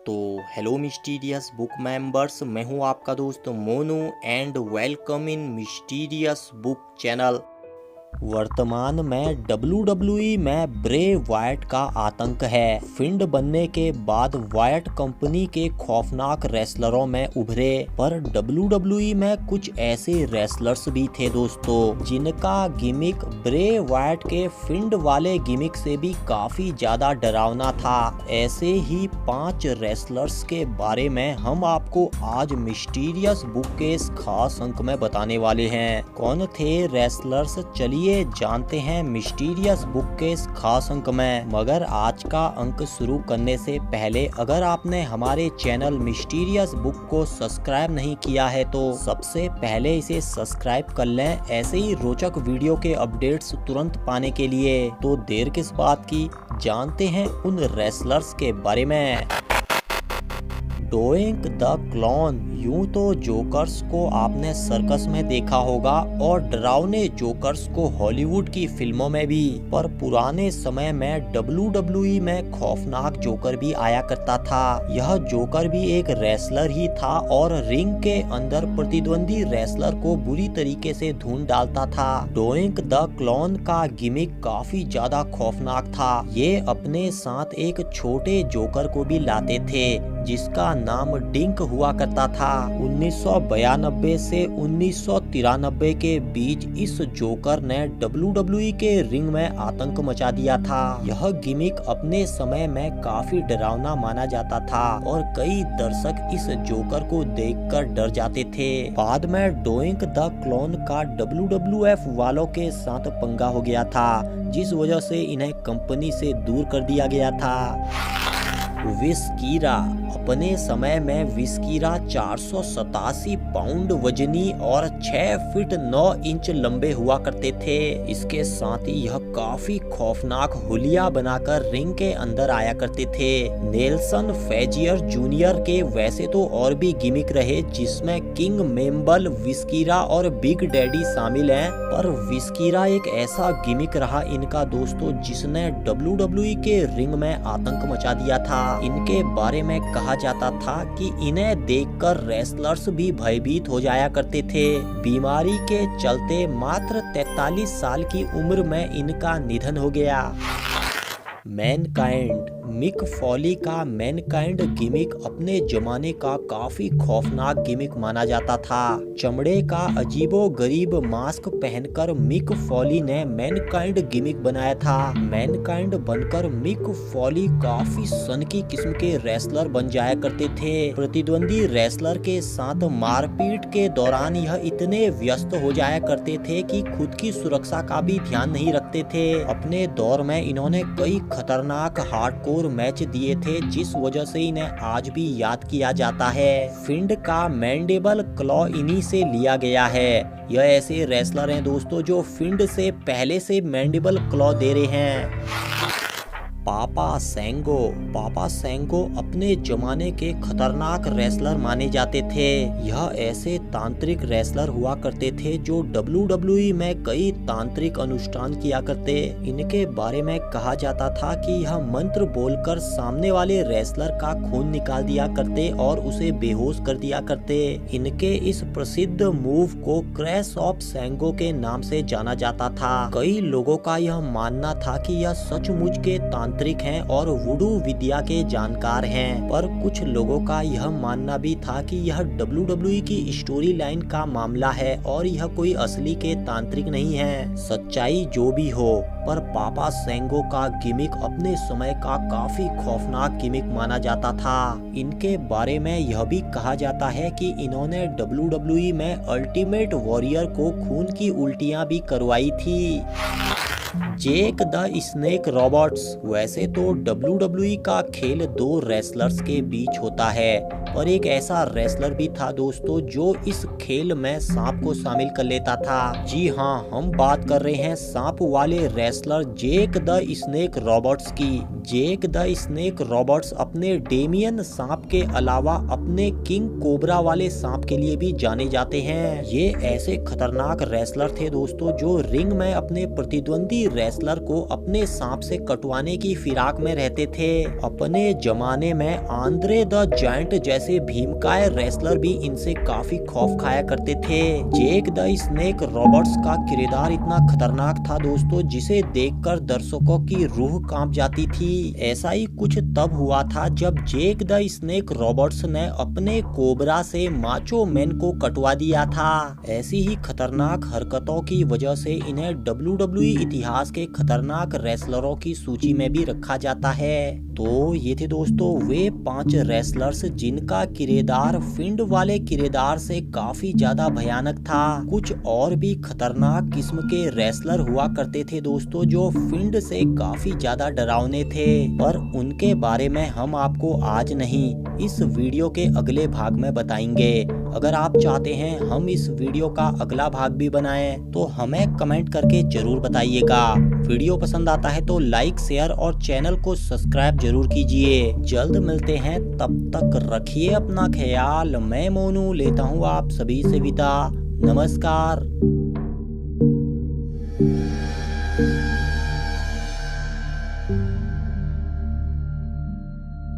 तो hello mysterious book members, मैं हूं आपका दोस्त Monu and welcome in mysterious book channel. वर्तमान में WWE में ब्रे वायट का आतंक है। फिंड बनने के बाद वायट कंपनी के खौफनाक रेसलरों में उभरे, पर WWE में कुछ ऐसे रेसलर्स भी थे दोस्तों जिनका गिमिक ब्रे वायट के फिंड वाले गिमिक से भी काफी ज्यादा डरावना था। ऐसे ही 5 रेसलर्स के बारे में हम आपको आज मिस्टीरियस बुक के इस खास अंक में बताने वाले हैं। कौन थे रेसलर्स, चलिए जानते हैं मिस्टीरियस बुक के इस खास अंक में। मगर आज का अंक शुरू करने से पहले अगर आपने हमारे चैनल मिस्टीरियस बुक को सब्सक्राइब नहीं किया है तो सबसे पहले इसे सब्सक्राइब कर लें, ऐसे ही रोचक वीडियो के अपडेट्स तुरंत पाने के लिए। तो देर किस बात की, जानते हैं उन रेसलर्स के बारे में। Doing the clone. यूं तो जोकर्स को आपने सर्कस में देखा होगा और डरावने जोकर्स को हॉलीवुड की फिल्मों में भी, पर पुराने समय में WWE में खौफनाक जोकर भी आया करता था। यह जोकर भी एक रेसलर ही था और रिंग के अंदर प्रतिद्वंदी रेसलर को बुरी तरीके से ढूंढ डालता था। डोइंग द क्लॉन का गिमिक काफी ज्यादा खौफनाक था। ये अपने साथ एक छोटे जोकर को भी लाते थे जिसका नाम डिंक हुआ करता था। 1992 से 1993 के बीच इस जोकर ने WWE के रिंग में आतंक मचा दिया था। यह गिमिक अपने समय में काफी डरावना माना जाता था और कई दर्शक इस जोकर को देखकर डर जाते थे। बाद में डोइंग द क्लॉन का WWF वालों के साथ पंगा हो गया था, जिस वजह से इन्हें कंपनी से दूर कर दिया गया था। विस्कीरा। अपने समय में विस्कीरा 487 पाउंड वजनी और 6 फीट 9 इंच लंबे हुआ करते थे। इसके साथ ही यह काफी खौफनाक हुलिया बनाकर रिंग के अंदर आया करते थे। नेल्सन फेजियर जूनियर के वैसे तो और भी गिमिक रहे, जिसमें किंग मेंबल, विस्कीरा और बिग डैडी शामिल हैं, पर विस्कीरा एक ऐसा गिमिक रहा इनका दोस्तों जिसने WWE के रिंग में आतंक मचा दिया था। इनके बारे में कहा जाता था कि इन्हें देखकर रेसलर्स भी भयभीत हो जाया करते थे। बीमारी के चलते मात्र 43 साल की उम्र में इनका निधन हो गया। मैनकाइंड। मिक फॉली का मैनकाइंड गिमिक अपने जमाने का काफी खौफनाक गिमिक माना जाता था। चमड़े का अजीबो गरीब मास्क पहनकर मिक फॉली ने मैनकाइंड गिमिक बनाया था। मैनकाइंड बनकर मिक फॉली काफी सनकी किस्म के रेसलर बन जाया करते थे। प्रतिद्वंदी रेसलर के साथ मारपीट के दौरान यह इतने व्यस्त हो जाया करते थे कि खुद की सुरक्षा का भी ध्यान नहीं रखते थे। अपने दौर में इन्होंने कई खतरनाक हार्डकोर मैच दिए थे, जिस वजह से इन्हें आज भी याद किया जाता है। फिंड का मैंडेबल क्लॉ इन्हीं से लिया गया है। यह ऐसे रेसलर हैं दोस्तों जो फिंड से पहले से मैंडेबल क्लॉ दे रहे हैं। पापा सैंगो। पापा सैंगो अपने जमाने के खतरनाक रेसलर माने जाते थे। यह ऐसे तांत्रिक रेसलर हुआ करते थे जो WWE में कई तांत्रिक अनुष्ठान किया करते। इनके बारे में कहा जाता था कि यह मंत्र बोलकर सामने वाले रेसलर का खून निकाल दिया करते और उसे बेहोश कर दिया करते। इनके इस प्रसिद्ध मूव को क्रैश ऑफ सैंगो के नाम से जाना जाता था। कई लोगों का यह मानना था कि यह सचमुच के तांत्रिक हैं और वुडू विद्या के जानकार हैं, पर कुछ लोगों का यह मानना भी था कि यह WWE की स्टोरी लाइन का मामला है और यह कोई असली के तांत्रिक नहीं है। सच्चाई जो भी हो, पर पापा सैंगो का गिमिक अपने समय का काफी खौफनाक गिमिक माना जाता था। इनके बारे में यह भी कहा जाता है कि इन्होंने WWE में अल्टीमेट वॉरियर को खून की उल्टियां भी करवाई थी। जेक द स्नेक रॉबर्ट्स। वैसे तो WWE का खेल 2 रेसलर्स के बीच होता है, पर एक ऐसा रेसलर भी था दोस्तों जो इस खेल में सांप को शामिल कर लेता था। जी हाँ, हम बात कर रहे हैं सांप वाले wrestler Jake the snake Roberts की। जेक द स्नेक रॉबर्ट्स अपने डेमियन सांप के अलावा अपने किंग कोबरा वाले सांप के लिए भी जाने जाते हैं। ये ऐसे खतरनाक रेसलर थे दोस्तों जो रिंग में अपने प्रतिद्वंदी किसी रेसलर को अपने सांप से कटवाने की फिराक में रहते थे। अपने जमाने में आंद्रे द जायंट जैसे भीमकाय रेसलर भी इनसे काफी खौफ खाया करते थे। जेक द स्नेक रॉबर्ट्स का किरदार इतना खतरनाक था दोस्तों, जिसे देखकर दर्शकों की रूह कांप जाती थी। ऐसा ही कुछ तब हुआ था जब जेक द स्नेक रॉबर्ट्स ने अपने कोबरा से माचो मैन को कटवा दिया था। ऐसी ही खतरनाक हरकतों की वजह से इन्हें WWE इतिहास के खतरनाक रेसलरों की सूची में भी रखा जाता है। तो ये थे दोस्तों वे 5 रेसलर्स जिनका किरदार फिंड वाले किरदार से काफी ज्यादा भयानक था। कुछ और भी खतरनाक किस्म के रेसलर हुआ करते थे दोस्तों, जो फिंड से काफी ज्यादा डरावने थे, पर उनके बारे में हम आपको आज नहीं, इस वीडियो के अगले भाग में बताएंगे। अगर आप चाहते हैं हम इस वीडियो का अगला भाग भी बनाएं, तो हमें कमेंट करके जरूर बताइएगा। वीडियो पसंद आता है तो लाइक, शेयर और चैनल को सब्सक्राइब जरूर कीजिए। जल्द मिलते हैं, तब तक रखिए अपना ख्याल। मैं मोनू लेता हूँ आप सभी से विदा। नमस्कार।